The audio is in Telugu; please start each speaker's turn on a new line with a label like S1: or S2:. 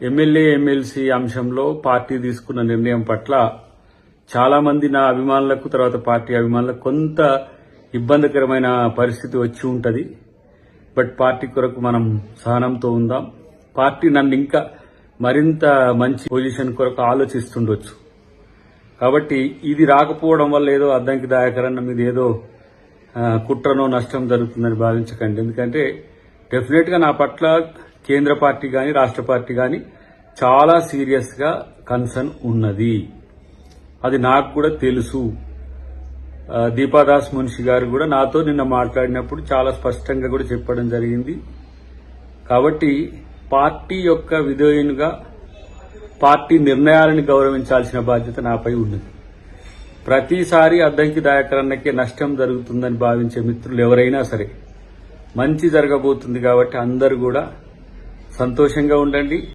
S1: ఎమ్మెల్యే ఎమ్మెల్సీ అంశంలో పార్టీ తీసుకున్న నిర్ణయం పట్ల చాలా మంది నా అభిమానులకు తర్వాత పార్టీ అభిమానులకు కొంత ఇబ్బందికరమైన పరిస్థితి వచ్చి ఉంటది. బట్ పార్టీ కొరకు మనం సహనంతో ఉందాం. పార్టీ నన్ను ఇంకా మరింత మంచి పొజిషన్ కొరకు ఆలోచిస్తుండొచ్చు. కాబట్టి ఇది రాకపోవడం వల్ల ఏదో అద్దంకి దాయకరన్న మీద ఏదో కుట్రనో నష్టం జరుగుతుందని భావించకండి. ఎందుకంటే డెఫినెట్ గా నా పట్ల కేంద్ర పార్టీ గాని రాష్ట్ర పార్టీ గాని చాలా సీరియస్ గా కన్సర్న్ ఉన్నది. అది నాకు కూడా తెలుసు. దీపాదాస్ మున్షి గారు కూడా నాతో నిన్న మాట్లాడినప్పుడు చాలా స్పష్టంగా కూడా చెప్పడం జరిగింది. కాబట్టి పార్టీ యొక్క విధేయునిగా పార్టీ నిర్ణయాలను గౌరవించాల్సిన బాధ్యత నాపై ఉన్నది. ప్రతిసారి అద్దంకి దాయకరన్నకే నష్టం జరుగుతుందని భావించే మిత్రులు ఎవరైనా సరే మంచి జరగబోతుంది కాబట్టి అందరూ కూడా సంతోషంగా ఉండండి.